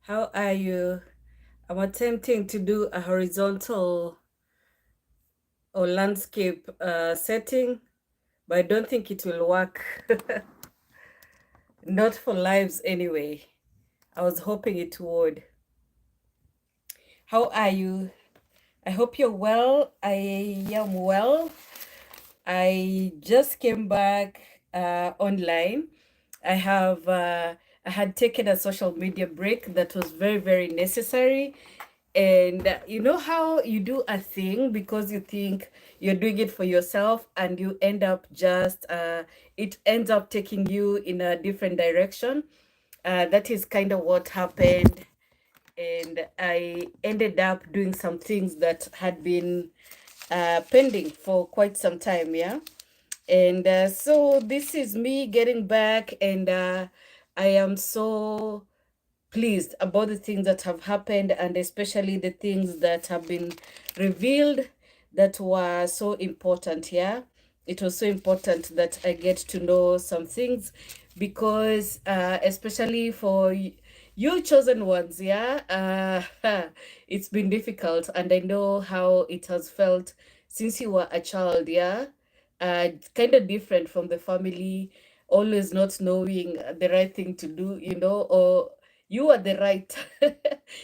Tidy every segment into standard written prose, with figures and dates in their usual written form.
How are you? I'm attempting to do a horizontal or landscape setting, but I don't think it will work. Not for lives anyway. I was hoping it would. How are you? I hope you're well. I am well. I just came back online. I have I had taken a social media break that was very, very necessary. And you know how you do a thing because you think you're doing it for yourself, and you end up just it ends up taking you in a different direction. That is kind of what happened, and I ended up doing some things that had been pending for quite some time, yeah. And so this is me getting back, and I am so pleased about the things that have happened, and especially the things that have been revealed that were so important. Yeah, it was so important that I get to know some things because, especially for you chosen ones, yeah, it's been difficult, and I know how it has felt since you were a child, yeah, kind of different from the family, always not knowing the right thing to do, or you are the right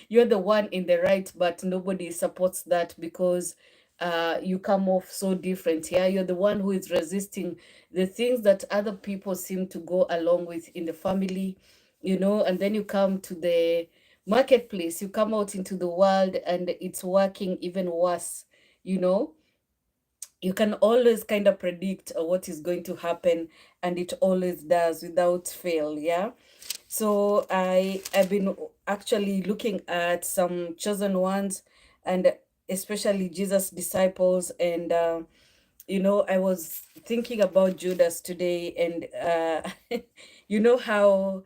you're the one in the right, but nobody supports that because you come off so different. Yeah, you're the one who is resisting the things that other people seem to go along with in the family, and then you come to the marketplace, you come out into the world, and it's working even worse. you know you can always kind of predict what is going to happen, and it always does without fail, yeah. So I've been actually looking at some chosen ones, and especially Jesus disciples, and I was thinking about Judas today, and you know how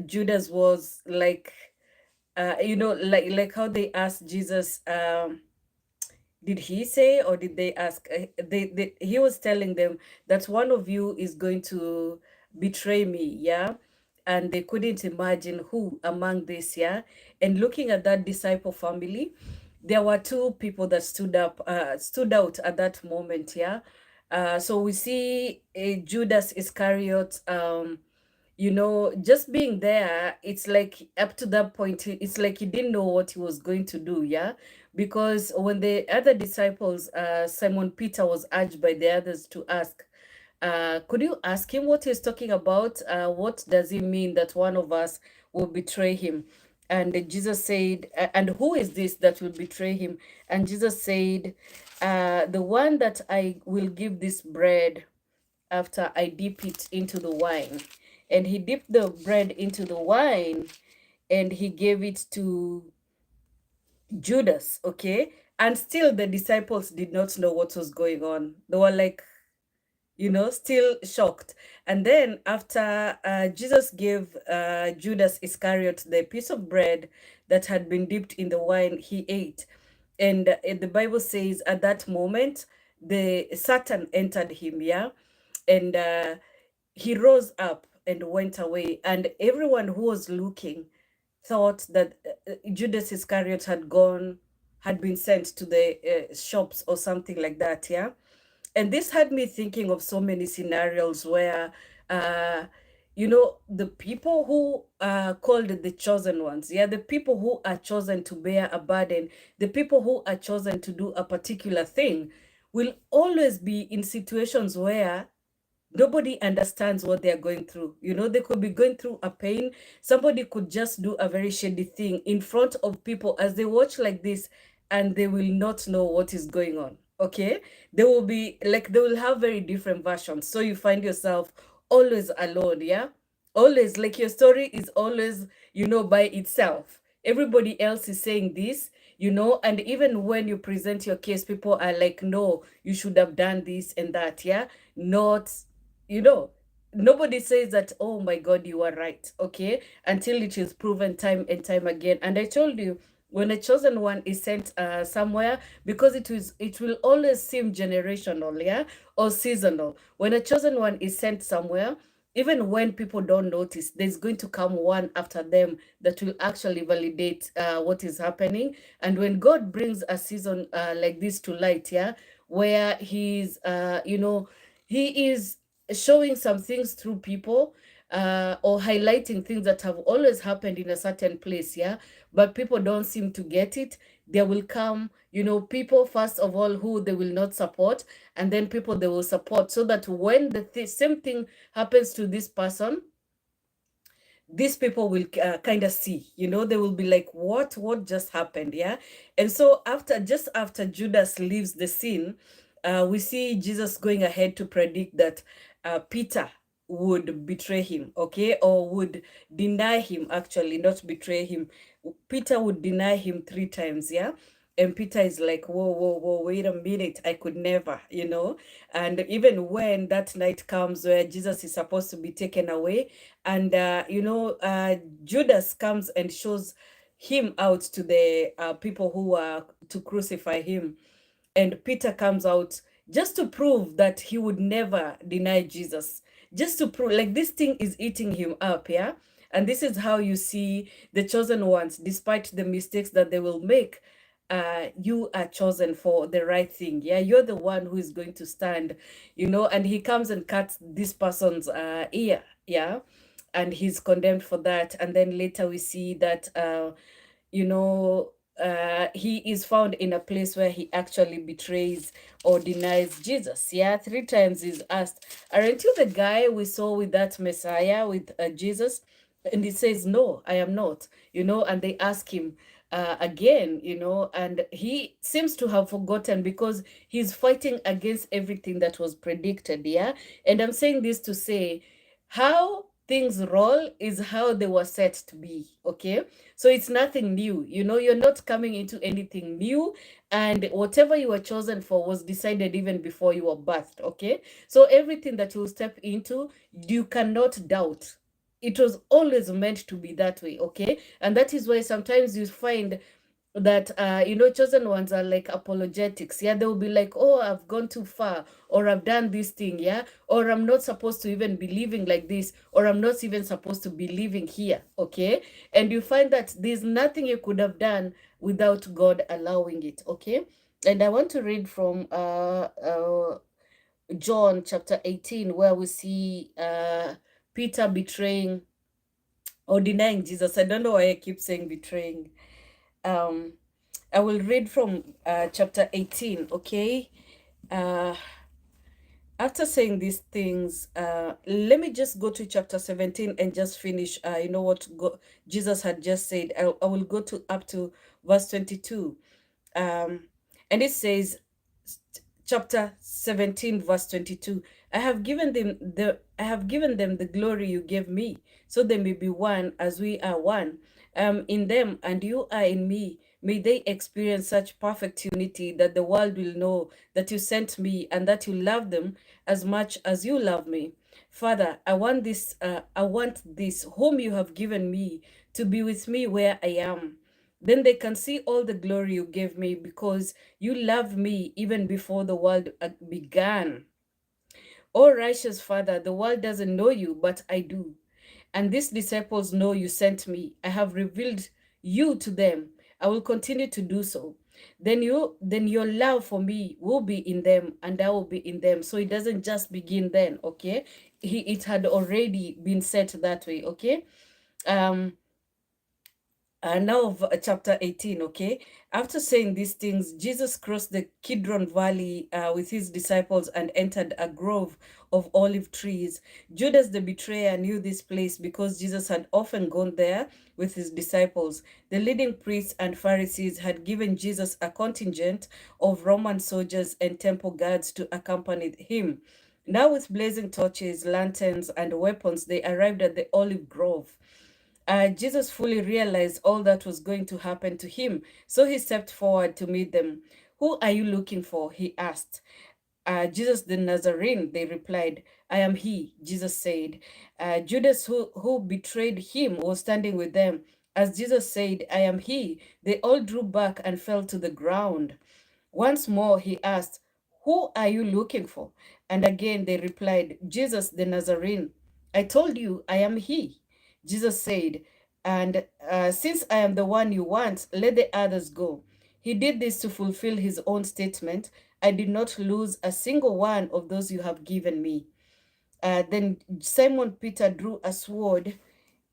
Judas was like, like how they asked Jesus, did he say, or did they ask, he was telling them that one of you is going to betray me, yeah. And they couldn't imagine who among this, yeah. And looking at that disciple family, there were two people that stood out at that moment, yeah. So we see Judas Iscariot, just being there. It's like up to that point, it's like he didn't know what he was going to do, yeah. Because when the other disciples, Simon Peter was urged by the others to ask, could you ask him what he's talking about? What does he mean that one of us will betray him? And Jesus said, and who is this that will betray him? And Jesus said, the one that I will give this bread after I dip it into the wine. And he dipped the bread into the wine, and he gave it to Judas, okay? And still the disciples did not know what was going on. They were like, still shocked. And then after Jesus gave Judas Iscariot the piece of bread that had been dipped in the wine, he ate. And the Bible says at that moment, the Satan entered him, yeah? And he rose up and went away. And everyone who was looking thought that Judas Iscariot had been sent to the shops or something like that, yeah? And this had me thinking of so many scenarios where, the people who are called the chosen ones, yeah, the people who are chosen to bear a burden, the people who are chosen to do a particular thing, will always be in situations where nobody understands what they're going through. They could be going through a pain. Somebody could just do a very shady thing in front of people as they watch like this, and they will not know what is going on. Okay. They will be like, they will have very different versions. So you find yourself always alone. Yeah. Always like your story is always, by itself. Everybody else is saying this, and even when you present your case, people are like, no, you should have done this and that. Yeah. Not, you know nobody says that, oh my god, you are right, okay, until it is proven time and time again. And I told you, when a chosen one is sent somewhere, because it will always seem generational, yeah, or seasonal. When a chosen one is sent somewhere, even when people don't notice, there's going to come one after them that will actually validate what is happening. And when God brings a season like this to light, yeah, where he's, he is showing some things through people, or highlighting things that have always happened in a certain place, yeah, but people don't seem to get it. There will come, people, first of all, who they will not support, and then people they will support, so that when the same thing happens to this person, these people will kind of see, they will be like, what just happened, yeah. And so just after Judas leaves the scene, we see Jesus going ahead to predict that Peter would betray him, okay, or would deny him, actually, not betray him. Peter would deny him 3 times, yeah. And Peter is like, whoa, whoa, whoa, wait a minute, I could never, And even when that night comes where Jesus is supposed to be taken away, and Judas comes and shows him out to the people who are to crucify him, and Peter comes out just to prove that he would never deny Jesus, just to prove, like, this thing is eating him up, yeah. And this is how you see the chosen ones, despite the mistakes that they will make. You are chosen for the right thing, yeah. You're the one who is going to stand, and he comes and cuts this person's ear, yeah, and he's condemned for that. And then later we see that you know he is found in a place where he actually betrays or denies Jesus, yeah. 3 times he's asked, aren't you the guy we saw with that Messiah, with Jesus? And he says, no, I am not, and they ask him again, and he seems to have forgotten, because he's fighting against everything that was predicted, yeah. And I'm saying this to say, how things roll is how they were set to be, okay. So it's nothing new, you're not coming into anything new, and whatever you were chosen for was decided even before you were birthed, okay. So everything that you step into, you cannot doubt. It was always meant to be that way, okay. And that is why sometimes you find that chosen ones are like apologetics, yeah. They'll be like, oh, I've gone too far, or I've done this thing, yeah, or I'm not supposed to even be living like this, or I'm not even supposed to be living here, okay. And you find that there's nothing you could have done without God allowing it, okay. And I want to read from John chapter 18, where we see Peter betraying or denying Jesus. I don't know why I keep saying betraying. um I will read from chapter 18, okay? After saying these things, let me just go to chapter 17 and just finish, what Jesus had just said. I will go to up to verse 22. Um, and it says, chapter 17 verse 22, I have given them the glory you gave me, so they may be one as we are one, in them and you are in me. May they experience such perfect unity that the world will know that you sent me and that you love them as much as you love me. Father, I want this whom you have given me to be with me where I am. Then they can see all the glory you gave me, because you loved me even before the world began. Oh, righteous Father, the world doesn't know you, but I do. And these disciples know you sent me. I have revealed you to them. I will continue to do so. Then your love for me will be in them, and I will be in them. So it doesn't just begin then, okay? It had already been set that way, okay? Um, now chapter 18, okay. After saying these things, Jesus crossed the Kidron Valley with his disciples and entered a grove of olive trees. Judas the betrayer knew this place because Jesus had often gone there with his disciples. The leading priests and Pharisees had given Jesus a contingent of Roman soldiers and temple guards to accompany him. Now with blazing torches, lanterns, and weapons, they arrived at the olive grove. Jesus fully realized all that was going to happen to him, so he stepped forward to meet them. Who are you looking for? He asked. Jesus the Nazarene, they replied. I am he, Jesus said. Judas, who betrayed him, was standing with them. As Jesus said, I am he, they all drew back and fell to the ground. Once more he asked, who are you looking for? And again they replied, Jesus the Nazarene. I told you I am he. Jesus said, and since I am the one you want, let the others go. He did this to fulfill his own statement. I did not lose a single one of those you have given me. Then Simon Peter drew a sword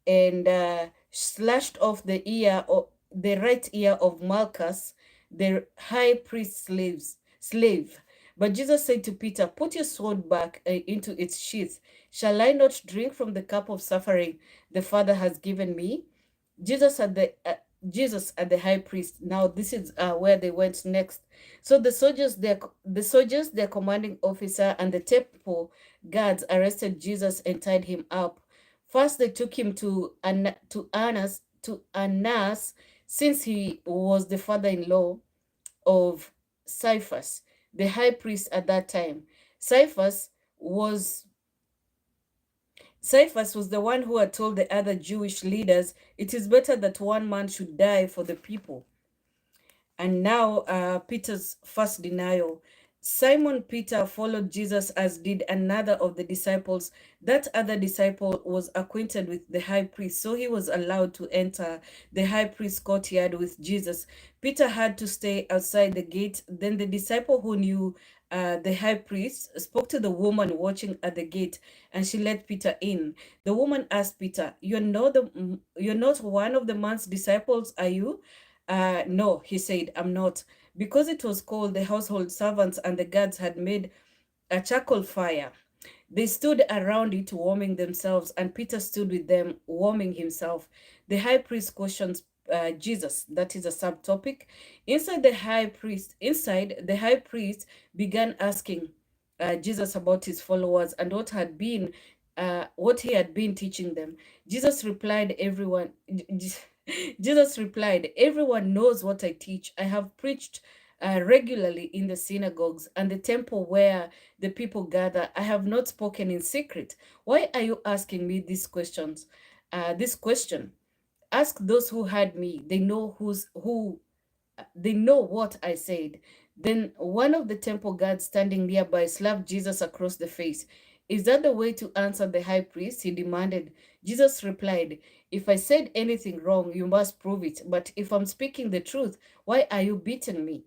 and slashed off the right ear of Malchus, the high priest's slave. But Jesus said to Peter, "Put your sword back into its sheath. Shall I not drink from the cup of suffering the Father has given me?" Jesus at the Jesus at the high priest. Now this is where they went next. So the soldiers, their commanding officer, and the temple guards arrested Jesus and tied him up. First, they took him to Annas, since he was the father-in-law of Caiaphas, the high priest at that time. Caiaphas was Caiaphas was the one who had told the other Jewish leaders, "It is better that one man should die for the people." And now Peter's first denial. Simon Peter followed Jesus, as did another of the disciples. That other disciple was acquainted with the high priest, so he was allowed to enter the high priest's courtyard with Jesus. Peter had to stay outside the gate. Then the disciple who knew the high priest spoke to the woman watching at the gate, and she let Peter in. The woman asked Peter, you're not one of the man's disciples, are you?" "No," he said, "I'm not." Because it was cold, the household servants and the guards had made a charcoal fire. They stood around it warming themselves, and Peter stood with them warming himself. The high priest questions Jesus. That is a subtopic. Inside, the high priest began asking Jesus about his followers and what he had been teaching them. Jesus replied, "Everyone knows what I teach. I have preached regularly in the synagogues and the temple where the people gather. I have not spoken in secret. Why are you asking me these questions? This question. Ask those who heard me. They know what I said." Then one of the temple guards standing nearby slapped Jesus across the face. "Is that the way to answer the high priest?" he demanded. Jesus replied, "If I said anything wrong, you must prove it. But if I'm speaking the truth, why are you beating me?"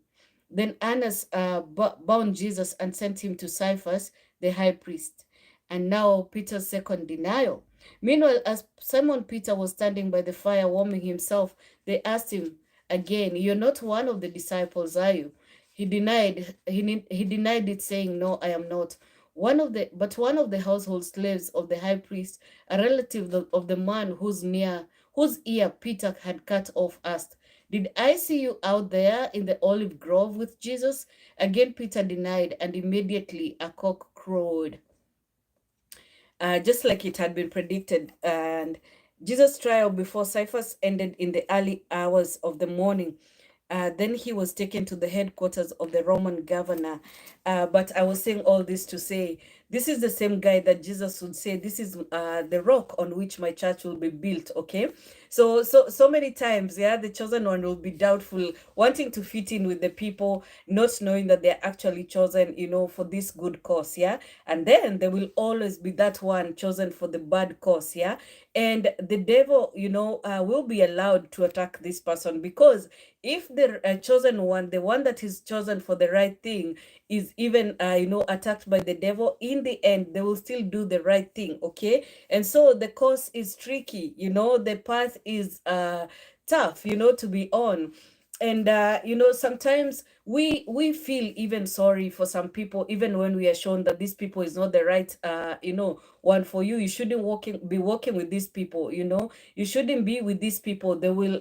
Then Annas bound Jesus and sent him to Caiaphas, the high priest. And now Peter's second denial. Meanwhile, as Simon Peter was standing by the fire warming himself, they asked him again, "You're not one of the disciples, are you?" He denied it, saying, "No, I am not." One of the household slaves of the high priest, a relative of the man whose ear Peter had cut off, asked, "Did I see you out there in the olive grove with Jesus?" Again, Peter denied, and immediately a cock crowed, just like it had been predicted. And Jesus' trial before Caiaphas ended in the early hours of the morning. Then he was taken to the headquarters of the Roman governor. But I was saying all this to say, this is the same guy that Jesus would say, "This is the rock on which my church will be built." Okay, so many times, yeah, the chosen one will be doubtful, wanting to fit in with the people, not knowing that they're actually chosen, for this good cause, yeah. And then there will always be that one chosen for the bad cause, yeah. And the devil, will be allowed to attack this person, because if the chosen one, the one that is chosen for the right thing, is even attacked by the devil, in the end they will still do the right thing. Okay, and so the course is tricky, the path is tough, to be on. And sometimes we feel even sorry for some people, even when we are shown that these people is not the right one for you. You shouldn't be working with these people. You shouldn't be with these people. They will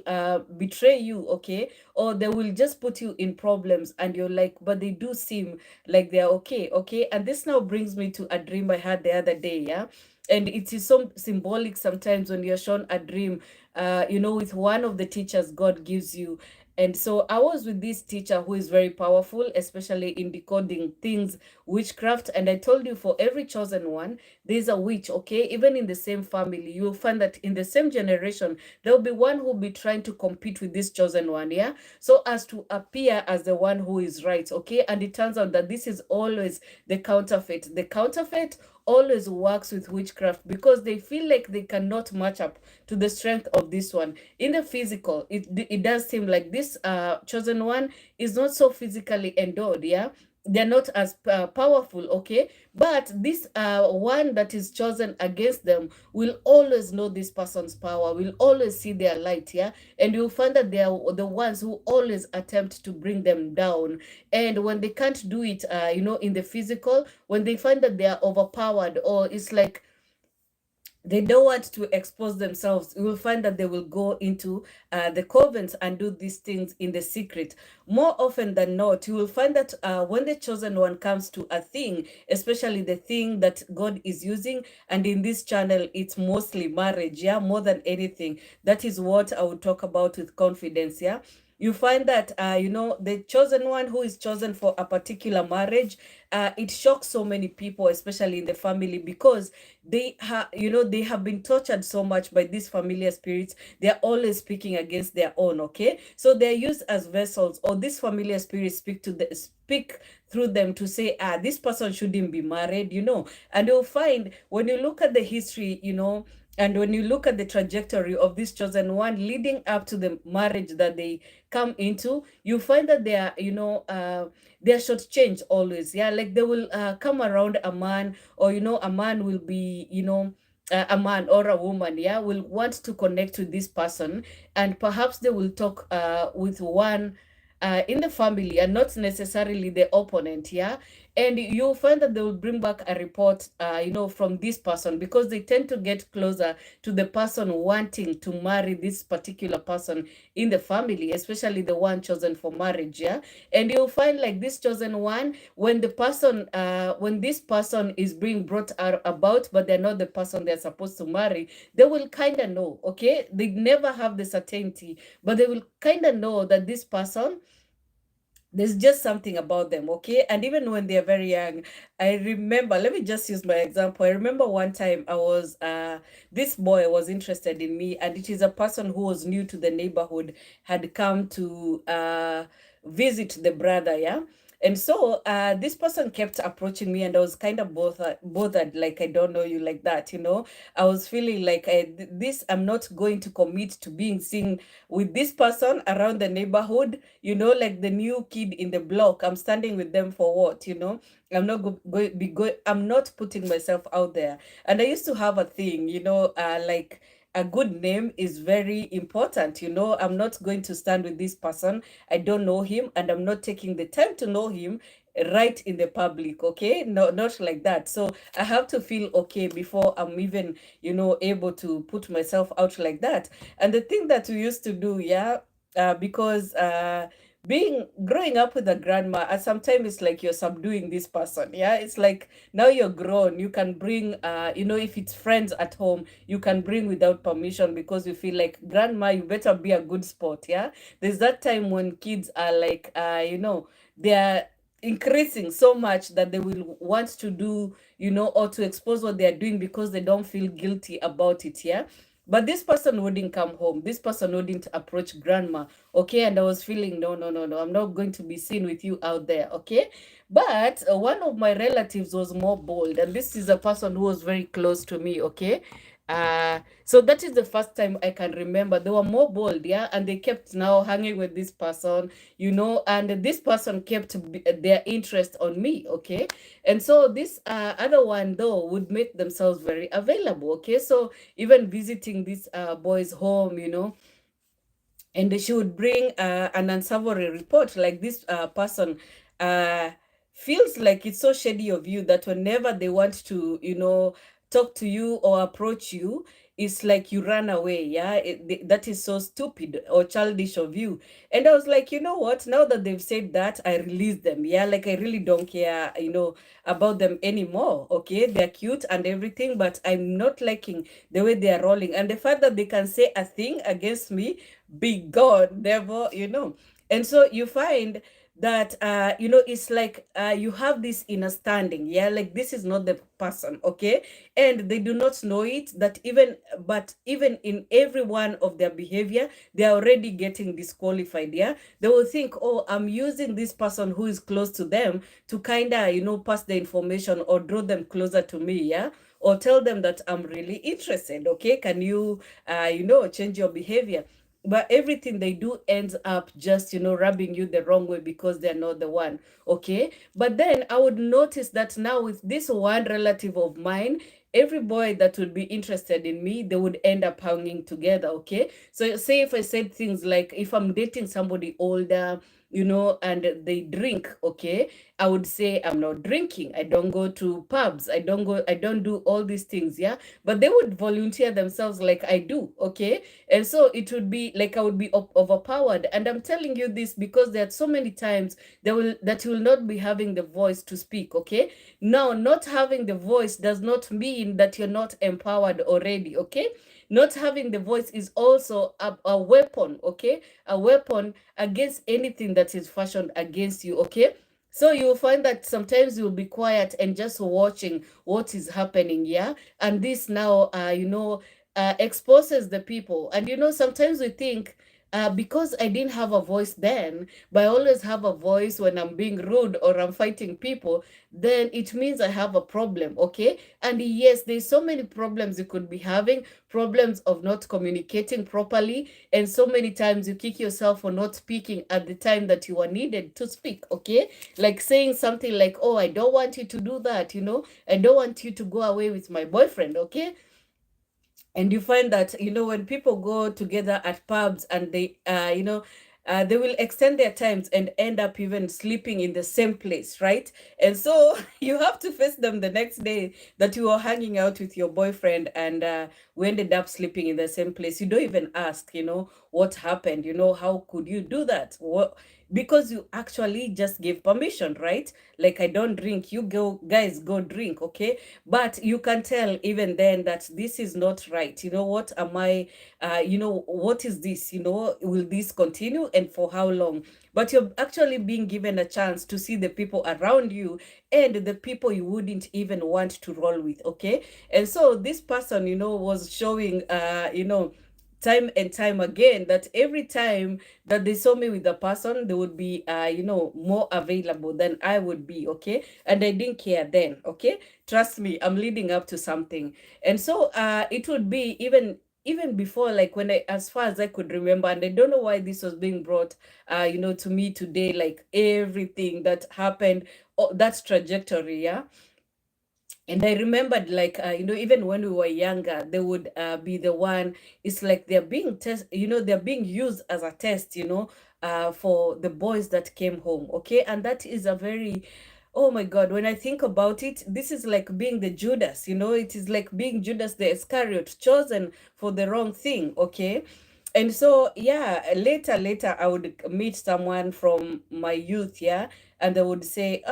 betray you, okay, or they will just put you in problems, and you're like, but they do seem like they're okay. And this now brings me to a dream I had the other day, yeah. And it is so symbolic sometimes when you're shown a dream, with one of the teachers God gives you. And so I was with this teacher who is very powerful, especially in decoding things, witchcraft. And I told you, for every chosen one, there's a witch, okay? Even in the same family, you'll find that in the same generation, there'll be one who'll be trying to compete with this chosen one, yeah? So as to appear as the one who is right, okay? And it turns out that this is always the counterfeit. The counterfeit always works with witchcraft because they feel like they cannot match up to the strength of this one. In the physical, it does seem like this chosen one is not so physically endowed, yeah. They're not as powerful, okay, but this one that is chosen against them will always know this person's power, will always see their light, yeah. And you'll find that they are the ones who always attempt to bring them down. And when they can't do it, in the physical, when they find that they are overpowered, or it's like they don't want to expose themselves, you will find that they will go into the covens and do these things in the secret. More often than not, you will find that when the chosen one comes to a thing, especially the thing that God is using, and in this channel, it's mostly marriage, yeah, more than anything. That is what I will talk about with confidence, yeah. You find that the chosen one who is chosen for a particular marriage, it shocks so many people, especially in the family, because they have been tortured so much by these familiar spirits. They're always speaking against their own, okay, so they're used as vessels, or these familiar spirits speak through them to say, this person shouldn't be married, and you'll find when you look at the history, and when you look at the trajectory of this chosen one leading up to the marriage that they come into, you find that they are, they're shortchanged always. Yeah, like they will come around a man, or a man will be, a man or a woman, yeah, will want to connect with this person, and perhaps they will talk with one in the family and not necessarily the opponent, yeah. And you'll find that they will bring back a report, from this person, because they tend to get closer to the person wanting to marry this particular person in the family, especially the one chosen for marriage, yeah. And you'll find like this chosen one, when this person is being brought out about, but they're not the person they're supposed to marry, they will kind of know, okay, they never have the certainty, but they will kind of know that this person, there's just something about them, okay. And even when they're very young, I remember, let me just use my example. I remember one time I was this boy was interested in me, and it is a person who was new to the neighborhood, had come to visit the brother, yeah. And so this person kept approaching me, and I was kind of bothered, like, I don't know you like that, I was feeling like I'm not going to commit to being seen with this person around the neighborhood, like the new kid in the block. I'm standing with them for what, I'm not I'm not putting myself out there. And I used to have a thing, like, a good name is very important. I'm not going to stand with this person. I don't know him, and I'm not taking the time to know him right in the public, okay? No, not like that. So I have to feel okay before I'm even, able to put myself out like that. And the thing that we used to do, yeah, because being growing up with a grandma, sometimes it's like you're subduing this person, yeah. It's like now you're grown, you can bring if it's friends at home, you can bring without permission, because you feel like, grandma, you better be a good sport, yeah. There's that time when kids are like they're increasing so much that they will want to do, or to expose what they are doing, because they don't feel guilty about it, yeah. But this person wouldn't come home. This person wouldn't approach grandma, okay? And I was feeling, no, no, no, no, I'm not going to be seen with you out there, okay? But one of my relatives was more bold, and this is a person who was very close to me, okay? So that is the first time I can remember. They were more bold, yeah, and they kept now hanging with this person, and this person kept their interest on me, okay? And so this other one, though, would make themselves very available, okay? So even visiting this boy's home, and she would bring an unsavory report, like this person uh, feels like it's so shady of you that whenever they want to, talk to you or approach you, it's like you run away. Yeah, that is so stupid or childish of you. And I was like, you know what, now that they've said that, I release them. Yeah, like, I really don't care, about them anymore, okay? They're cute and everything, but I'm not liking the way they are rolling, and the fact that they can say a thing against me, be gone, never, And so you find that it's like you have this understanding, yeah, like this is not the person, okay, and they do not know it, that even in every one of their behavior, they're already getting disqualified, yeah. They will think, oh, I'm using this person who is close to them to kind of pass the information or draw them closer to me, yeah, or tell them that I'm really interested, okay, can you change your behavior. But everything they do ends up just rubbing you the wrong way because they're not the one, okay. But then I would notice that now with this one relative of mine, every boy that would be interested in me, they would end up hanging together, okay. So say if I said things like, if I'm dating somebody older, and they drink, okay, I would say I'm not drinking, I don't go to pubs, I don't do all these things, yeah. But they would volunteer themselves like I do, okay. And so it would be like I would be overpowered. And I'm telling you this because there are so many times that you will not be having the voice to speak, okay. Now, not having the voice does not mean that you're not empowered already, okay. Not having the voice is also a weapon, okay, a weapon against anything that is fashioned against you, okay. So you'll find that sometimes you'll be quiet and just watching what is happening, yeah. And this now, exposes the people. And sometimes we think, because I didn't have a voice then, but I always have a voice when I'm being rude or I'm fighting people, then it means I have a problem, okay? And yes, there's so many problems you could be having, problems of not communicating properly, and so many times you kick yourself for not speaking at the time that you are needed to speak, okay? Like saying something like, oh, I don't want you to do that, I don't want you to go away with my boyfriend, okay? And you find that when people go together at pubs and they will extend their times and end up even sleeping in the same place, right? And so you have to face them the next day that you were hanging out with your boyfriend and we ended up sleeping in the same place. You don't even ask, what happened, how could you do that? What? Because you actually just gave permission, right? Like, I don't drink, you go, guys, go drink, okay? But you can tell even then that this is not right. What am I, what is this? Will this continue and for how long? But you're actually being given a chance to see the people around you and the people you wouldn't even want to roll with, okay? And so this person, was showing, time and time again that every time that they saw me with a person, they would be more available than I would be, okay. And I didn't care then, okay. Trust me, I'm leading up to something. And so it would be even before, like when I, as far as I could remember, and I don't know why this was being brought to me today, like everything that happened, that trajectory, yeah. And I remembered, like, even when we were younger, they would be the one, it's like they're being they're being used as a test, for the boys that came home. Okay. And that is a very, oh my God, when I think about it, this is like being the Judas, it is like being Judas the Iscariot, chosen for the wrong thing. Okay. And so, yeah, later I would meet someone from my youth, yeah, and they would say,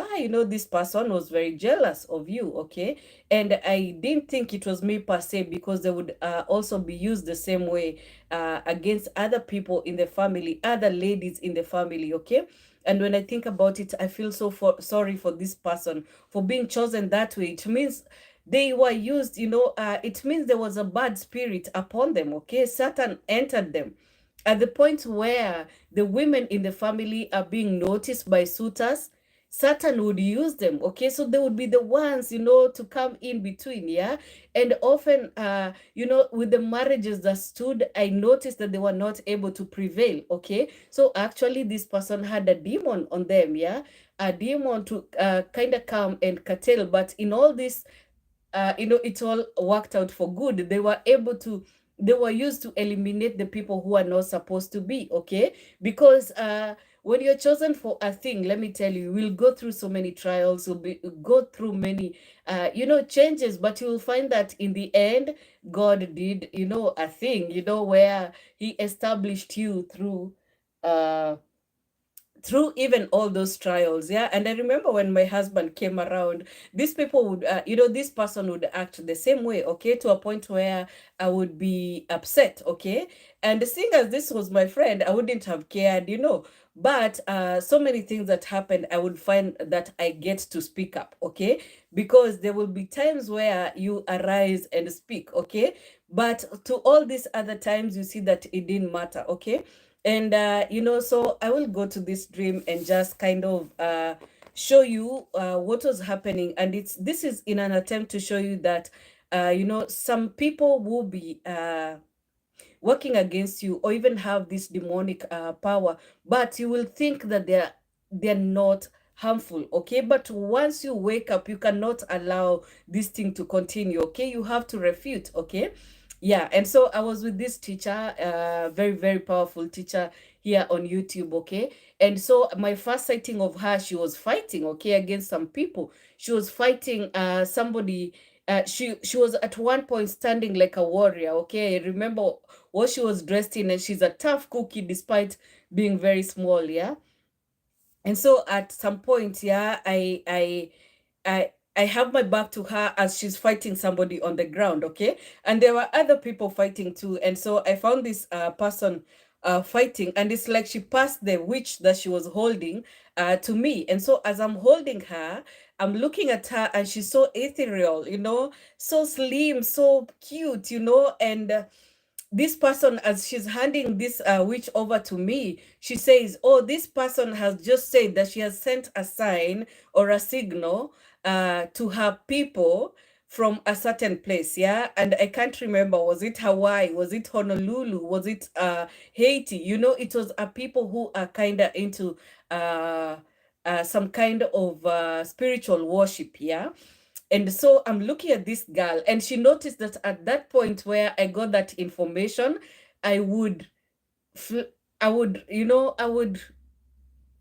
this person was very jealous of you, okay? And I didn't think it was me per se, because they would also be used the same way against other people in the family, other ladies in the family, okay? And when I think about it, I feel sorry for this person for being chosen that way. It means they were used, it means there was a bad spirit upon them, okay? Satan entered them at the point where the women in the family are being noticed by suitors. Satan would use them, okay? So they would be the ones, to come in between, yeah? And often, with the marriages that stood, I noticed that they were not able to prevail, okay? So actually, this person had a demon on them, yeah? A demon to kind of come and curtail. But in all this, it all worked out for good. They were used to eliminate the people who are not supposed to be, okay? Because when you're chosen for a thing, let me tell you, you will go through so many trials, go through many, changes, but you will find that in the end, God did, a thing, where he established you through, through even all those trials. Yeah. And I remember when my husband came around, these people would this person would act the same way, okay, to a point where I would be upset, okay. And seeing as this was my friend, I wouldn't have cared, but so many things that happened, I would find that I get to speak up, okay, because there will be times where you arise and speak, okay, but to all these other times you see that it didn't matter, okay. And so I will go to this dream and just kind of show you what was happening. And this is in an attempt to show you that some people will be working against you, or even have this demonic power, but you will think that they're not harmful, okay. But once you wake up, you cannot allow this thing to continue, okay. You have to refute, okay. Yeah. And so I was with this teacher, very, very powerful teacher here on YouTube, okay. And so my first sighting of her, she was fighting, okay, against some people. She was fighting somebody. She was at one point standing like a warrior, okay. I remember what she was dressed in, and she's a tough cookie despite being very small, yeah. And so at some point, yeah, I have my back to her as she's fighting somebody on the ground, okay? And there were other people fighting too. And so I found this person fighting, and it's like she passed the witch that she was holding to me. And so as I'm holding her, I'm looking at her, and she's so ethereal, so slim, so cute, and this person, as she's handing this witch over to me, she says, oh, this person has just said that she has sent a sign or a signal to her people from a certain place, yeah. And I can't remember, was it Hawaii, was it Honolulu, was it Haiti? It was a people who are kind of into some kind of spiritual worship, yeah. And so I'm looking at this girl, and she noticed that at that point where I got that information, I would, I would, I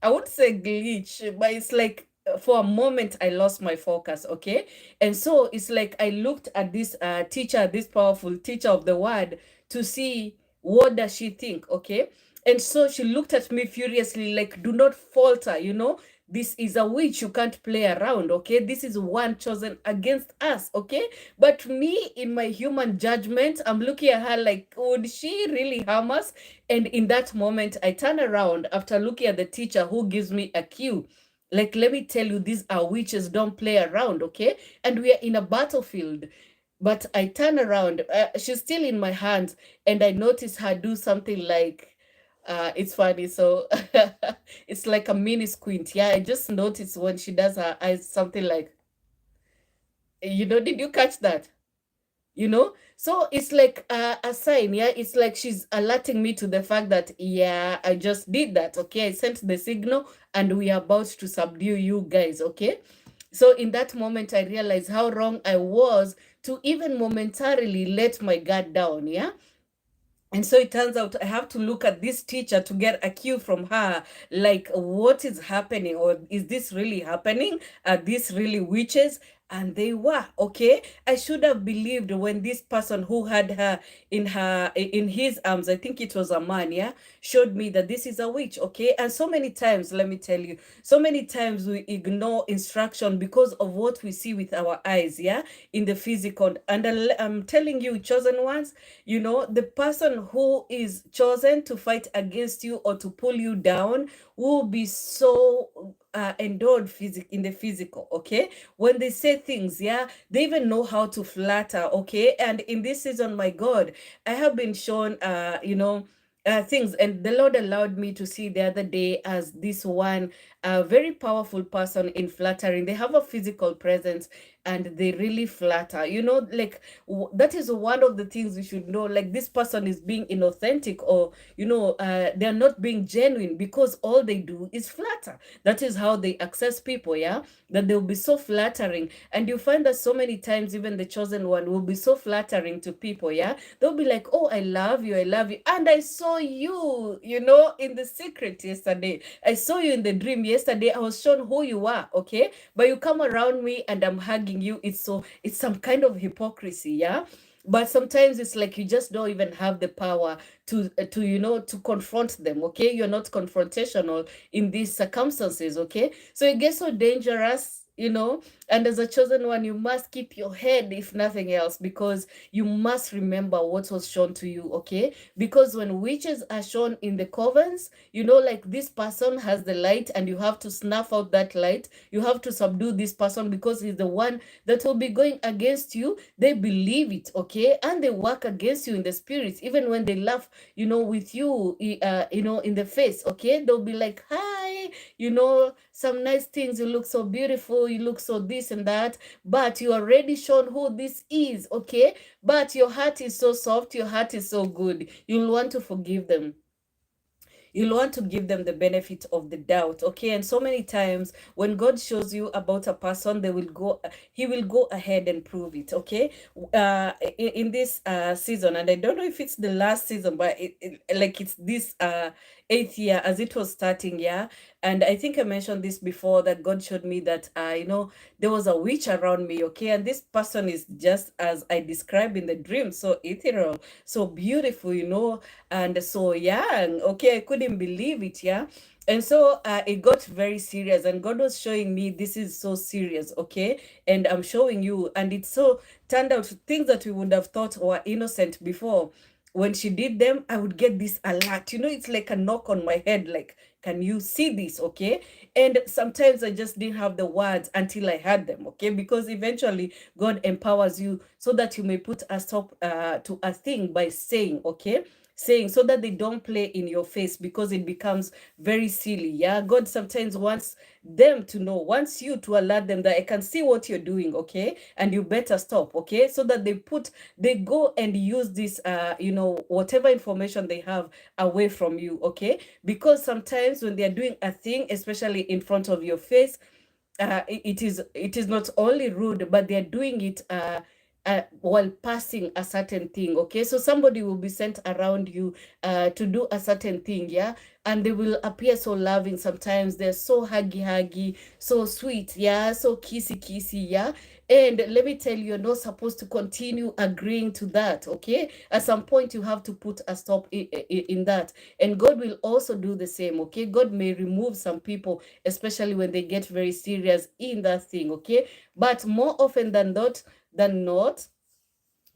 would say glitch, but it's like for a moment I lost my focus, okay? And so it's like I looked at this teacher, this powerful teacher of the word, to see what does she think, okay? And so she looked at me furiously, like, do not falter, this is a witch, you can't play around, okay? This is one chosen against us, okay? But me, in my human judgment, I'm looking at her like, would she really harm us? And in that moment, I turn around after looking at the teacher who gives me a cue. Like, let me tell you, these are witches, don't play around, okay? And we are in a battlefield. But I turn around, she's still in my hands, and I notice her do something like, it's funny. So it's like a mini squint. Yeah, I just noticed when she does her eyes, something like, did you catch that? So it's like a sign. Yeah, it's like she's alerting me to the fact that, yeah, I just did that, okay. I sent the signal, and we are about to subdue you guys, okay. So in that moment, I realized how wrong I was to even momentarily let my guard down, yeah. And so it turns out I have to look at this teacher to get a cue from her, like, what is happening? Or is this really happening? Are these really witches? And they were, okay. I should have believed when this person who had her in his arms, I think it was a man, yeah, showed me that this is a witch, okay. And so many times, let me tell you, so many times we ignore instruction because of what we see with our eyes, yeah, in the physical. And I'm telling you, chosen ones, the person who is chosen to fight against you or to pull you down will be so endured in the physical, okay. When they say things, yeah, they even know how to flatter, okay. And in this season, my God, I have been shown things, and the Lord allowed me to see the other day as this one very powerful person in flattering. They have a physical presence, and they really flatter, like that is one of the things we should know, like this person is being inauthentic, or they're not being genuine, because all they do is flatter. That is how they access people, yeah, that they'll be so flattering. And you find that so many times even the chosen one will be so flattering to people, yeah. They'll be like, oh, I love you, and I saw you, in the secret yesterday, I saw you in the dream yesterday, I was shown who you are, okay. But you come around me and I'm hugging you. It's some kind of hypocrisy, yeah. but sometimes it's like you just don't even have the power to to confront them. Okay, you're not confrontational in these circumstances. Okay, so it gets so dangerous, and as a chosen one, you must keep your head, if nothing else, because you must remember what was shown to you. Okay, because when witches are shown in the covens, like this person has the light and you have to snuff out that light, you have to subdue this person because he's the one that will be going against you. They believe it. Okay, and they work against you in the spirits, even when they laugh with you, in the face. Okay, they'll be like, hi, some nice things, you look so beautiful, you look so this and that, but you already shown who this is. Okay, but your heart is so soft, your heart is so good, you'll want to forgive them, you'll want to give them the benefit of the doubt. Okay, and so many times when God shows you about a person, he will go ahead and prove it. Okay, in this season, and I don't know if it's the last season, but like it's this 8th year as it was starting. Yeah, and I think I mentioned this before, that God showed me that there was a witch around me. Okay, and this person is just as I described in the dream, so ethereal, so beautiful, and so young. Okay, I couldn't believe it. Yeah, and so it got very serious, and God was showing me, this is so serious. Okay, and I'm showing you, and it so turned out things that we would have thought were innocent before. When she did them, I would get this alert. It's like a knock on my head, like, can you see this? Okay, and sometimes I just didn't have the words until I had them. Okay, because eventually God empowers you so that you may put a stop to a thing by saying. Okay, saying, so that they don't play in your face, because it becomes very silly. Yeah, God sometimes wants them to know, wants you to alert them that I can see what you're doing. Okay, and you better stop. Okay, so that they go and use this whatever information they have away from you. Okay, because sometimes when they're doing a thing, especially in front of your face, it is not only rude, but they're doing it while passing a certain thing. Okay, so somebody will be sent around you to do a certain thing. Yeah, and they will appear so loving. Sometimes they're so huggy, so sweet. Yeah, so kissy. Yeah, and let me tell you, you're not supposed to continue agreeing to that. Okay, at some point you have to put a stop in that, and God will also do the same. Okay, God may remove some people, especially when they get very serious in that thing. Okay, but more often than not,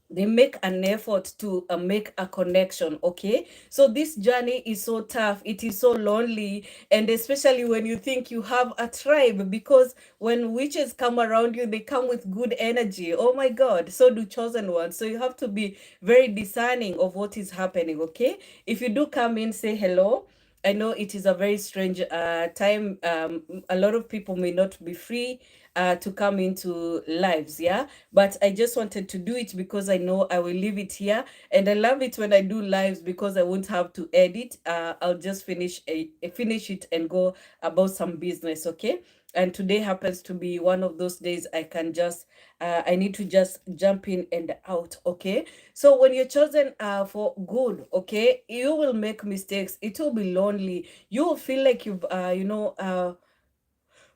they make an effort to make a connection. Okay, so this journey is so tough, it is so lonely, and especially when you think you have a tribe, because when witches come around you, they come with good energy. Oh my God, so do chosen ones. So you have to be very discerning of what is happening. Okay, if you do come in, say hello. I know it is a very strange time. A lot of people may not be free to come into lives. Yeah, but I just wanted to do it because I know I will leave it here, and I love it when I do lives because I won't have to edit. I'll just finish it and go about some business. Okay, and today happens to be one of those days I can just I need to just jump in and out. Okay, so when you're chosen for good, okay, you will make mistakes, it will be lonely, you will feel like you've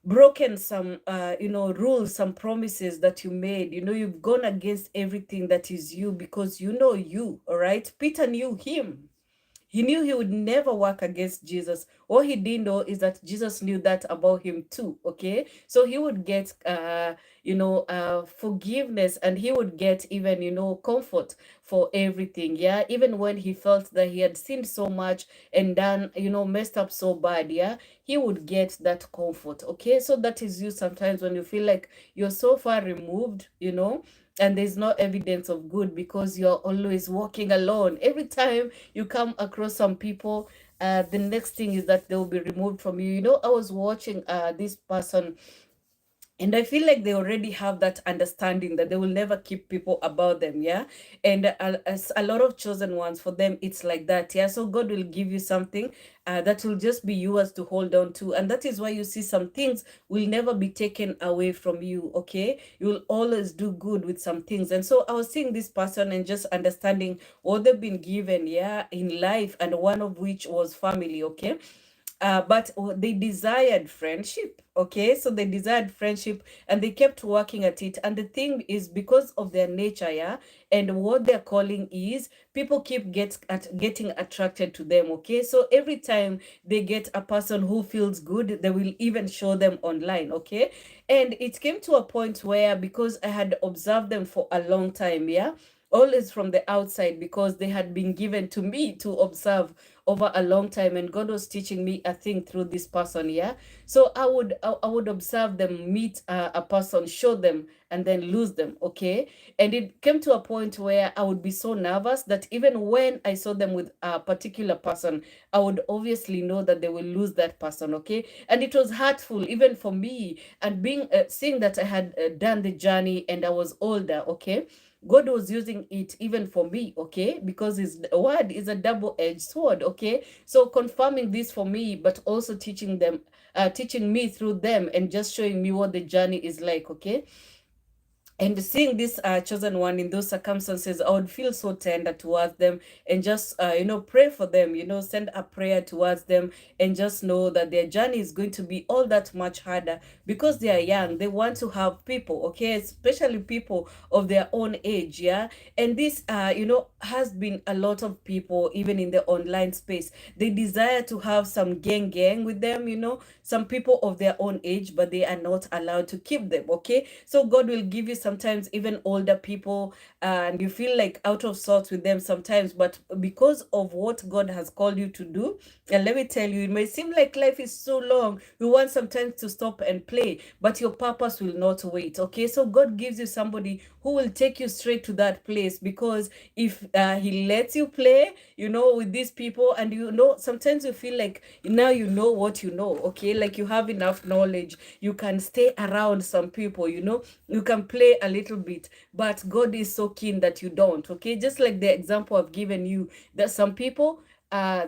broken some rules, some promises that you made. You've gone against everything that is you, because you, all right. Peter knew him. He knew he would never work against Jesus. What he didn't know is that Jesus knew that about him too. Okay, so he would get forgiveness, and he would get even comfort for everything. Yeah, even when he felt that he had sinned so much and done messed up so bad. Yeah, he would get that comfort. Okay, so that is you sometimes when you feel like you're so far removed, and there's no evidence of good, because you're always walking alone. Every time you come across some people, the next thing is that they'll be removed from you. I was watching this person, and I feel like they already have that understanding that they will never keep people about them. Yeah, and as a lot of chosen ones, for them it's like that. Yeah, so God will give you something that will just be yours to hold on to, and that is why you see some things will never be taken away from you. Okay, you will always do good with some things. And so I was seeing this person and just understanding what they've been given, yeah, in life, and one of which was family. Okay, but they desired friendship. Okay, so they desired friendship and they kept working at it. And the thing is, because of their nature, yeah, and what their calling is, people keep getting attracted to them. Okay, so every time they get a person who feels good, they will even show them online. Okay, and it came to a point where, because I had observed them for a long time, yeah, always from the outside, because they had been given to me to observe over a long time, and God was teaching me a thing through this person. Yeah, so I would observe them meet a person, show them, and then lose them. Okay, and it came to a point where I would be so nervous that even when I saw them with a particular person, I would obviously know that they will lose that person. Okay, and it was hurtful even for me, and being seeing that I had done the journey and I was older. Okay, God was using it even for me, okay, because his word is a double-edged sword. Okay, so confirming this for me, but also teaching me through them, and just showing me what the journey is like. Okay, and seeing this chosen one in those circumstances, I would feel so tender towards them, and just pray for them, send a prayer towards them, and just know that their journey is going to be all that much harder, because they are young. They want to have people, okay, especially people of their own age. Yeah, and this has been a lot of people, even in the online space, they desire to have some gang with them, some people of their own age, but they are not allowed to keep them. Okay, so God will give you sometimes even older people, and you feel like out of sorts with them sometimes, but because of what God has called you to do, and let me tell you, it may seem like life is so long, you want sometimes to stop and play, but your purpose will not wait. Okay, so God gives you somebody who will take you straight to that place, because if he lets you play, with these people, and sometimes you feel like now you know what you know. Okay, like you have enough knowledge, you can stay around some people, you can play a little bit, but God is so keen that you don't. Okay, just like the example I've given you, that some people,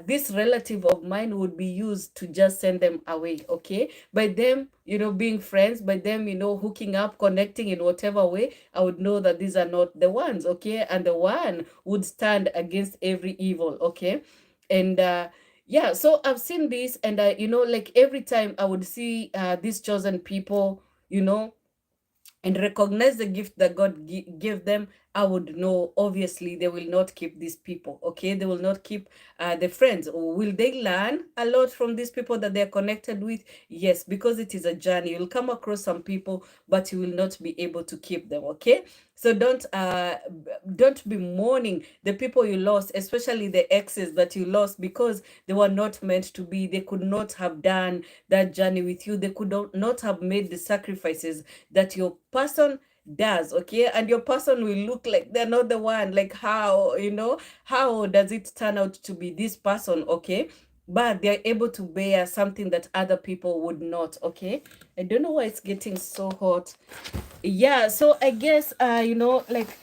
this relative of mine would be used to just send them away. Okay, by them, being friends, by them, hooking up, connecting in whatever way, I would know that these are not the ones. Okay, and the one would stand against every evil. Okay, and yeah, so I've seen this, and like every time I would see these chosen people, and recognize the gift that God gave them, I would know obviously they will not keep these people. Okay, they will not keep the friends. Or will they learn a lot from these people that they're connected with? Yes, because it is a journey. You'll come across some people, but you will not be able to keep them. Okay, so don't be mourning the people you lost, especially the exes that you lost, because they were not meant to be. They could not have done that journey with you. They could not have made the sacrifices that your person does. Okay, and your person will look like they're not the one. Like, how does it turn out to be this person? Okay, but they're able to bear something that other people would not. Okay, I don't know why it's getting so hot. Yeah, so I guess like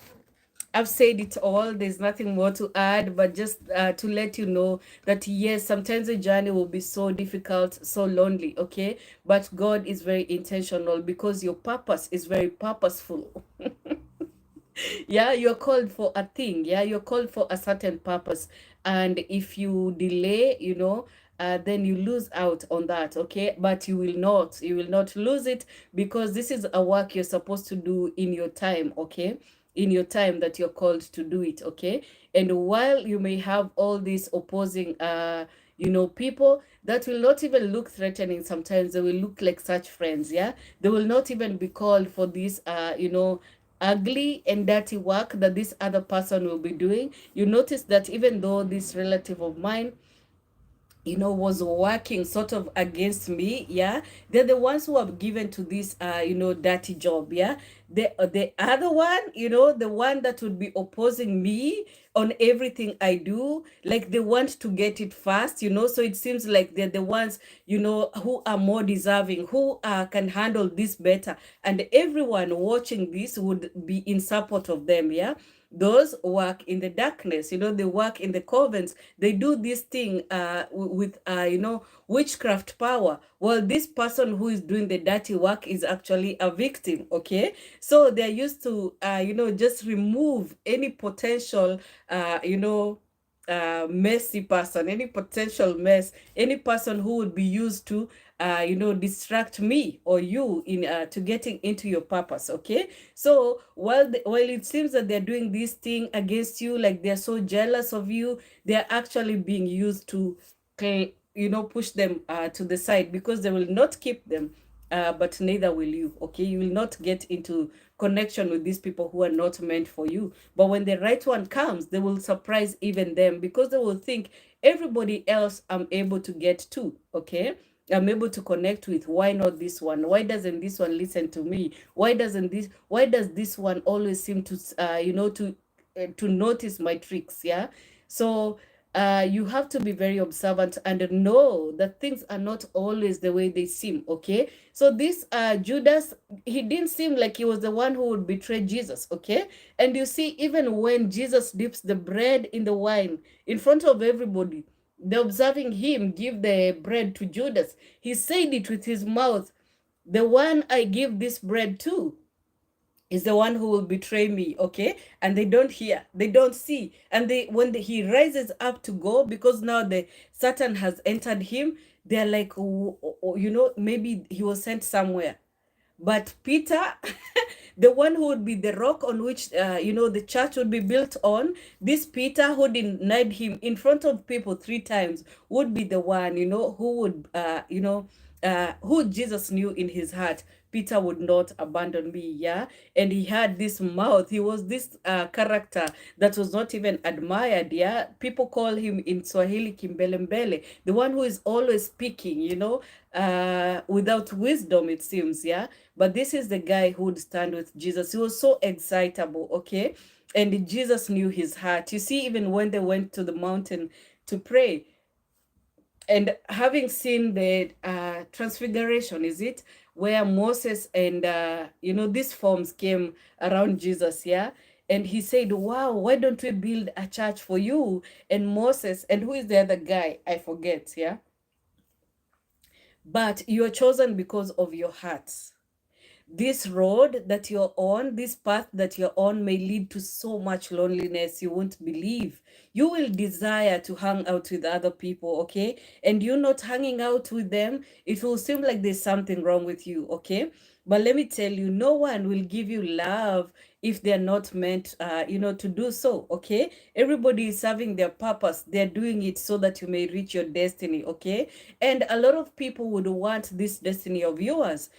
I've said it all. There's nothing more to add, but just to let you know that yes, sometimes the journey will be so difficult, so lonely. Okay, but God is very intentional, because your purpose is very purposeful. Yeah, you're called for a thing. Yeah, you're called for a certain purpose, and if you delay, then you lose out on that. Okay, but you will not lose it, because this is a work you're supposed to do in your time. Okay, in your time that you're called to do it. Okay, and while you may have all these opposing people that will not even look threatening, sometimes they will look like such friends. Yeah, they will not even be called for this ugly and dirty work that this other person will be doing. You notice that even though this relative of mine was working sort of against me, yeah, they're the ones who are given to this dirty job. Yeah, the other one, the one that would be opposing me on everything I do, like they want to get it fast, so it seems like they're the ones who are more deserving, who can handle this better, and everyone watching this would be in support of them. Yeah, those work in the darkness, they work in the covens, they do this thing with witchcraft power, while this person who is doing the dirty work is actually a victim. Okay, so they're used to just remove any potential messy person, any potential mess, any person who would be used to distract me or you in to getting into your purpose. Okay, so while it seems that they're doing this thing against you, like they're so jealous of you, they're actually being used to push them to the side, because they will not keep them, but neither will you. Okay, you will not get into connection with these people who are not meant for you. But when the right one comes, they will surprise even them, because they will think everybody else I'm able to get to. Okay, I'm able to connect with. Why not this one? Why doesn't this one listen to me? Why does this one always seem to to notice my tricks? Yeah. So you have to be very observant and know that things are not always the way they seem. Okay, so this Judas, he didn't seem like he was the one who would betray Jesus. Okay, and you see, even when Jesus dips the bread in the wine in front of everybody, they're observing him give the bread to Judas. He said it with his mouth, the one I give this bread to is the one who will betray me. Okay, and they don't hear, they don't see, and he rises up to go, because now the Satan has entered him, they're like, maybe he was sent somewhere. But Peter, the one who would be the rock on which the church would be built on, this Peter who denied him in front of people 3 times, would be the one who would who Jesus knew in his heart, Peter would not abandon me. Yeah, and he had this mouth. He was this character that was not even admired. Yeah, people call him in Swahili kimbelembele, the one who is always speaking, without wisdom, it seems. Yeah, but this is the guy who would stand with Jesus. He was so excitable. Okay, and Jesus knew his heart. You see, even when they went to the mountain to pray, and having seen the transfiguration, is it, where Moses and these forms came around Jesus. Yeah, and he said, wow, why don't we build a church for you and Moses, and who is the other guy, I forget. Yeah, but you are chosen because of your hearts. This road that you're on, this path that you're on, may lead to so much loneliness you won't believe. You will desire to hang out with other people. Okay, and you're not hanging out with them, it will seem like there's something wrong with you. Okay, but let me tell you, no one will give you love if they're not meant to do so. Okay, everybody is serving their purpose, they're doing it so that you may reach your destiny. Okay, and a lot of people would want this destiny of yours.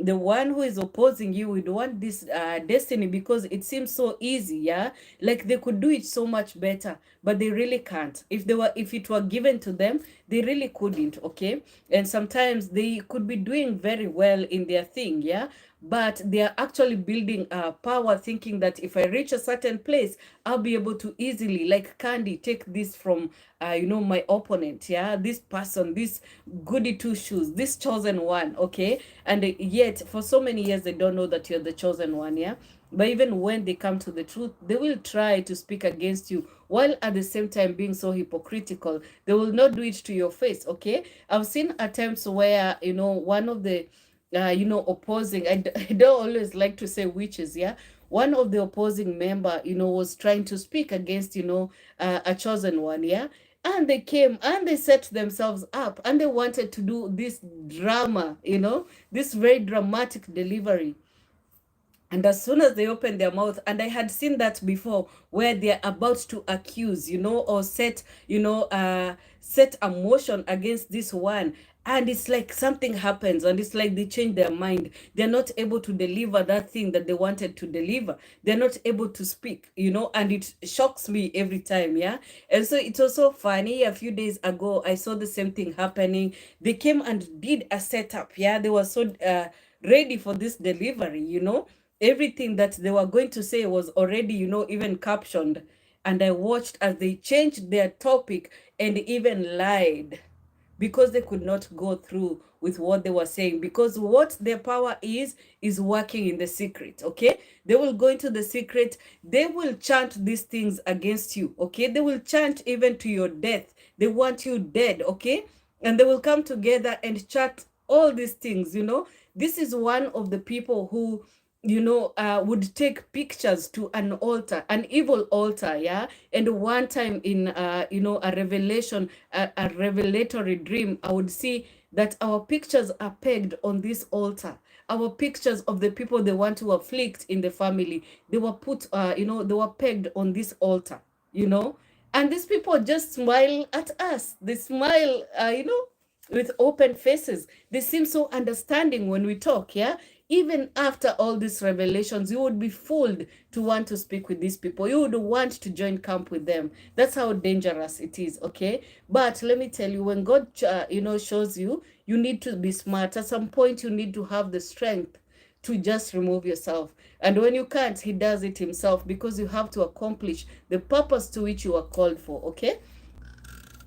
The one who is opposing you would want this destiny, because it seems so easy. Yeah, like they could do it so much better, but they really can't. If it were given to them, they really couldn't. Okay, and sometimes they could be doing very well in their thing. Yeah, but they are actually building power, thinking that if I reach a certain place, I'll be able to easily, like candy, take this from my opponent. Yeah, this person, this goody two shoes, this chosen one. Okay, and yet for so many years they don't know that you're the chosen one. Yeah, but even when they come to the truth, they will try to speak against you, while at the same time being so hypocritical. They will not do it to your face. Okay, I've seen attempts where one of the opposing, I don't always like to say witches. Yeah, one of the opposing member was trying to speak against a chosen one. Yeah, and they came and they set themselves up and they wanted to do this drama, this very dramatic delivery. And as soon as they open their mouth, and I had seen that before, where they're about to accuse, or set a motion against this one. And it's like something happens, and it's like they change their mind. They're not able to deliver that thing that they wanted to deliver. They're not able to speak, and it shocks me every time. Yeah. And so it's also funny. A few days ago, I saw the same thing happening. They came and did a setup. Yeah. They were so ready for this delivery. Everything that they were going to say was already, even captioned. And I watched as they changed their topic and even lied, because they could not go through with what they were saying, because what their power is working in the secret. Okay, they will go into the secret, they will chant these things against you. Okay, they will chant even to your death. They want you dead. Okay, and they will come together and chant all these things. This is one of the people who would take pictures to an altar, an evil altar, yeah. And one time in, a revelation, a revelatory dream, I would see that our pictures are pegged on this altar. Our pictures of the people they want to afflict in the family, they were put, they were pegged on this altar, and these people just smile at us. They smile, with open faces. They seem so understanding when we talk, yeah? Even after all these revelations, you would be fooled to want to speak with these people. You would want to join camp with them. That's how dangerous it is, okay? But let me tell you, when God, shows you, you need to be smart. At some point, you need to have the strength to just remove yourself. And when you can't, he does it himself, because you have to accomplish the purpose to which you are called for, okay?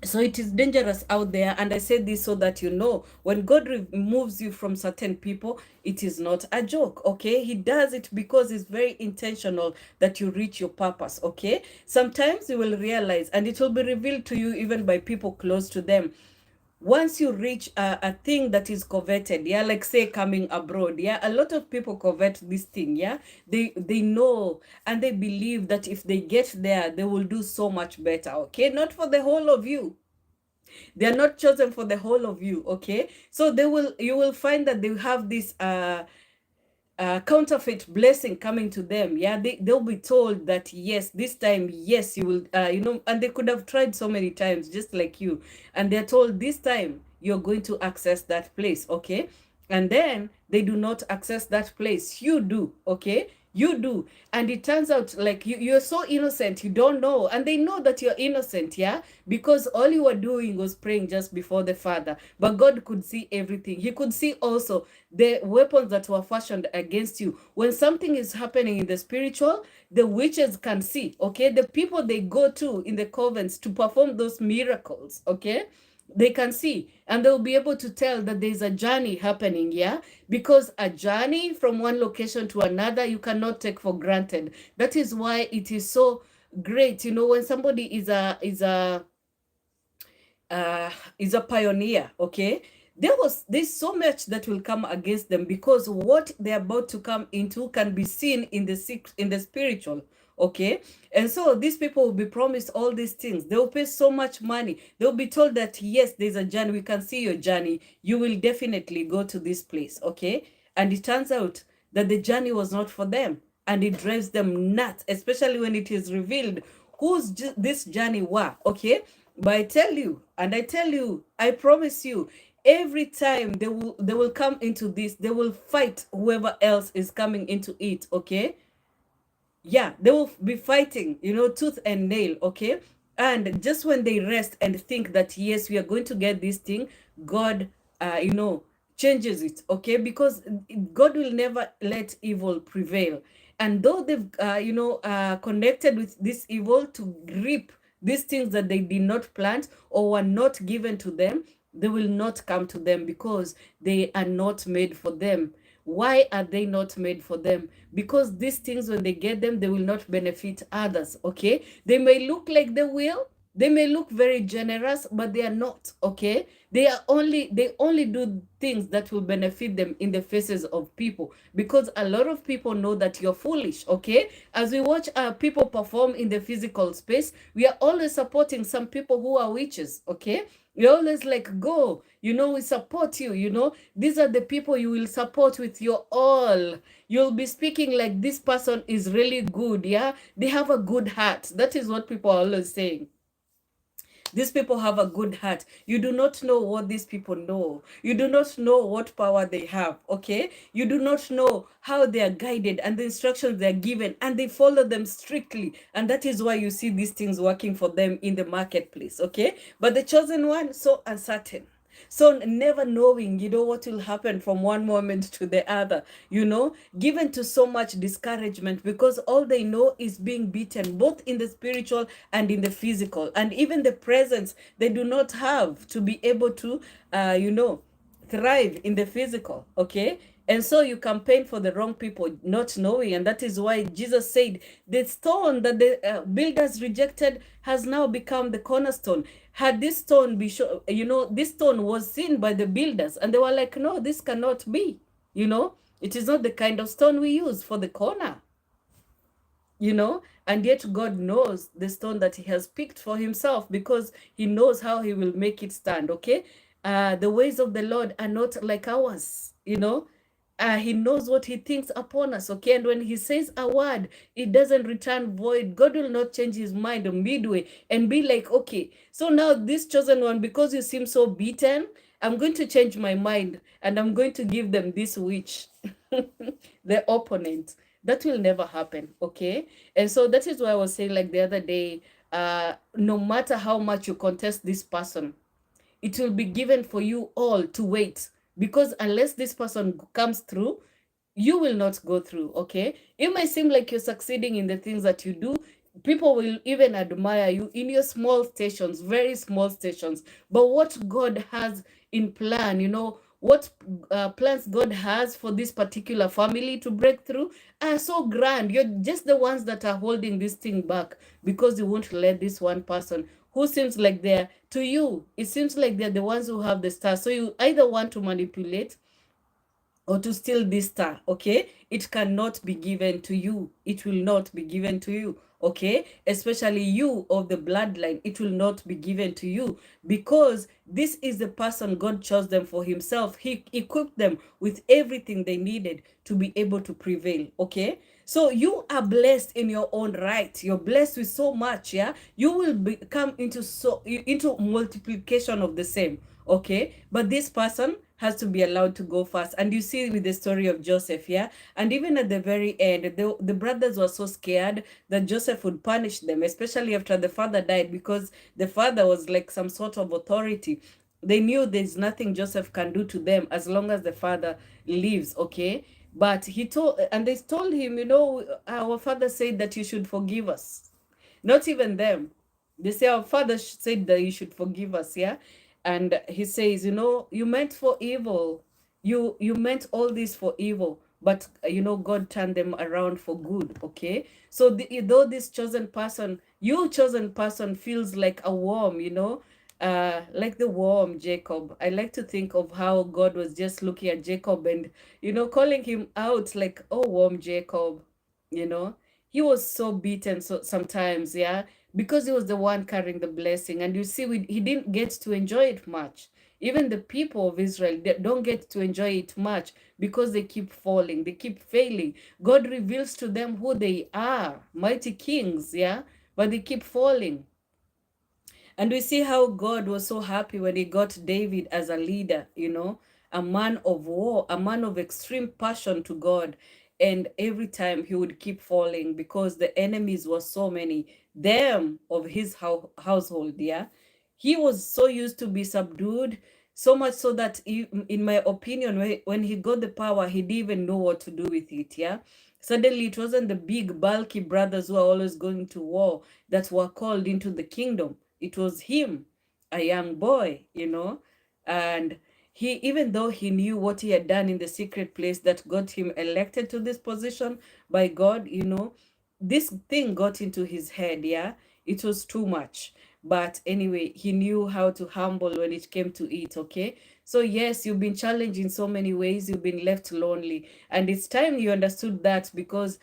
So it is dangerous out there. And I say this so that you know, when God removes you from certain people, it is not a joke, okay? He does it because it's very intentional that you reach your purpose, okay? Sometimes you will realize, and it will be revealed to you even by people close to them, once you reach a thing that is coveted, yeah, like say coming abroad, yeah, a lot of people covet this thing, yeah. They know and they believe that if they get there, they will do so much better, okay? Not for the whole of you. They are not chosen for the whole of you, okay? So you will find that they have this counterfeit blessing coming to them, yeah. They'll be told that yes, this time, yes, you will, and they could have tried so many times just like you, and they're told this time you're going to access that place, okay? And then they do not access that place. You do, okay? You do. And it turns out like you're so innocent, you don't know. And they know that you're innocent, yeah? Because all you were doing was praying just before the Father. But God could see everything. He could see also the weapons that were fashioned against you. When something is happening in the spiritual, the witches can see, okay? The people they go to in the covens to perform those miracles, okay? They can see, and they'll be able to tell that there's a journey happening, yeah? Because a journey from one location to another, you cannot take for granted. That is why it is so great, when somebody is a pioneer, okay? There's so much that will come against them, because what they're about to come into can be seen in the spiritual, okay? And so these people will be promised all these things. They'll pay so much money. They'll be told that yes, there's a journey, we can see your journey, you will definitely go to this place, okay? And it turns out that the journey was not for them, and it drives them nuts, especially when it is revealed whose this journey were, okay? But I tell you, and I tell you, I promise you, every time they will come into this, they will fight whoever else is coming into it, okay? Yeah, they will be fighting, tooth and nail, okay? And just when they rest and think that yes, we are going to get this thing, God, changes it, okay? Because God will never let evil prevail. And though they've, connected with this evil to reap these things that they did not plant or were not given to them, they will not come to them, because they are not made for them. Why are they not made for them? Because these things, when they get them, they will not benefit others, okay? They may look like they will, they may look very generous, but they are not, okay? They only do things that will benefit them in the faces of people, because a lot of people know that you're foolish, okay? As we watch people perform in the physical space, we are always supporting some people who are witches, okay? You're always like, go, we support you, these are the people you will support with your all. You'll be speaking like this person is really good, yeah? They have a good heart. That is what people are always saying. These people have a good heart. You do not know what these people know. You do not know what power they have, okay? You do not know how they are guided and the instructions they are given, and they follow them strictly. And that is why you see these things working for them in the marketplace, okay? But the chosen one, so uncertain. So never knowing, what will happen from one moment to the other, given to so much discouragement, because all they know is being beaten, both in the spiritual and in the physical. And even the presence they do not have to be able to, thrive in the physical, okay? And so you campaign for the wrong people, not knowing. And that is why Jesus said, the stone that the builders rejected has now become the cornerstone. Had this stone be this stone was seen by the builders, and they were like, no, this cannot be, It is not the kind of stone we use for the corner, you know, and yet God knows the stone that he has picked for himself, because he knows how he will make it stand. Okay, the ways of the Lord are not like ours, you know. He knows what he thinks upon us. Okay, and when he says a word, it doesn't return void. God will not change his mind midway and be like, okay, so now this chosen one, because you seem so beaten, I'm going to change my mind and I'm going to give them this witch, the opponent. That will never happen. Okay, and so that is why I was saying, like the other day, no matter how much you contest this person, it will be given for you all to wait, because unless this person comes through, you will not go through. Okay, it might seem like you're succeeding in the things that you do. People will even admire you in your small stations, very small stations. But what God has in plan, you know, what plans God has for this particular family to break through are so grand. You're just the ones that are holding this thing back, because you won't let this one person who seems like they're, to you, it seems like they're the ones who have the star. So you either want to manipulate or to steal this star. Okay, it cannot be given to you. It will not be given to you. Okay, especially you of the bloodline, it will not be given to you, because this is the person God chose them for himself. He equipped them with everything they needed to be able to prevail. Okay, so you are blessed in your own right. You're blessed with so much. Yeah, you will come into multiplication of the same. Okay, but this person has to be allowed to go first. And you see with the story of Joseph, yeah, and even at the very end, the brothers were so scared that Joseph would punish them, especially after the father died, because the father was like some sort of authority. They knew there's nothing Joseph can do to them as long as the father lives. Okay, but he told, and they told him, you know, our father said that you should forgive us. Not even them. They say our father said that you should forgive us. Yeah, and he says, you know, you meant for evil. You meant all this for evil, but you know, God turned them around for good. Okay, so though this chosen person, you chosen person, feels like a worm, you know, like the worm Jacob. I like to think of how God was just looking at Jacob and, you know, calling him out like, oh, worm Jacob, you know. He was so beaten so sometimes, yeah, because he was the one carrying the blessing. And you see, he didn't get to enjoy it much. Even the people of Israel, they don't get to enjoy it much, because they keep falling, they keep failing. God reveals to them who they are, mighty kings, yeah, but they keep falling. And we see how God was so happy when he got David as a leader, you know, a man of war, a man of extreme passion to God. And every time he would keep falling, because the enemies were so many, them of his household, yeah. He was so used to be subdued, so much so that, in my opinion, when he got the power, he didn't even know what to do with it, yeah. Suddenly, it wasn't the big, bulky brothers who are always going to war that were called into the kingdom. It was him, a young boy, you know, and he, even though he knew what he had done in the secret place that got him elected to this position by God, you know, this thing got into his head, yeah. It was too much. But anyway, he knew how to humble when it came to it. Okay, so yes, you've been challenged in so many ways, you've been left lonely, and it's time you understood that, because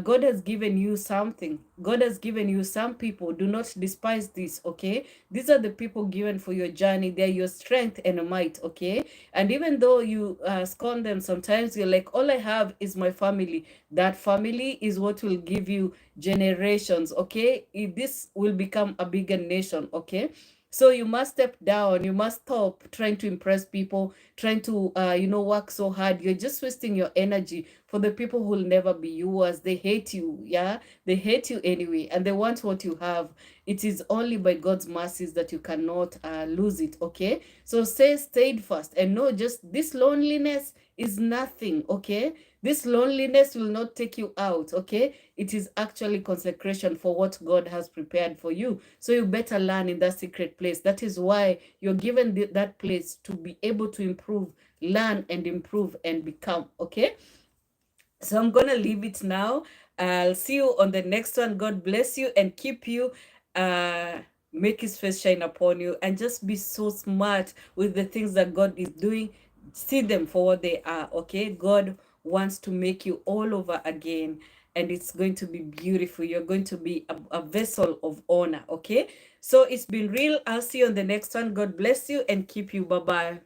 God has given you something. God has given you some people. Do not despise this, okay? These are the people given for your journey. They're your strength and might, okay? And even though you scorn them sometimes, you're like, all I have is my family. That family is what will give you generations, okay? This will become a bigger nation, okay? So you must step down. You must stop trying to impress people, trying to, you know, work so hard. You're just wasting your energy for the people who will never be yours. They hate you, yeah? They hate you anyway, and they want what you have. It is only by God's mercies that you cannot lose it, okay? So stay steadfast and know just this loneliness is nothing, okay? This loneliness will not take you out, okay? It is actually consecration for what God has prepared for you. So you better learn in that secret place. That is why you're given that place to be able to improve, learn and improve and become, okay? So I'm going to leave it now. I'll see you on the next one. God bless you and keep you. Make his face shine upon you, and just be so smart with the things that God is doing. See them for what they are, okay? God wants to make you all over again, and it's going to be beautiful. You're going to be a vessel of honor. Okay, so it's been real. I'll see you on the next one. God bless you and keep you. Bye bye.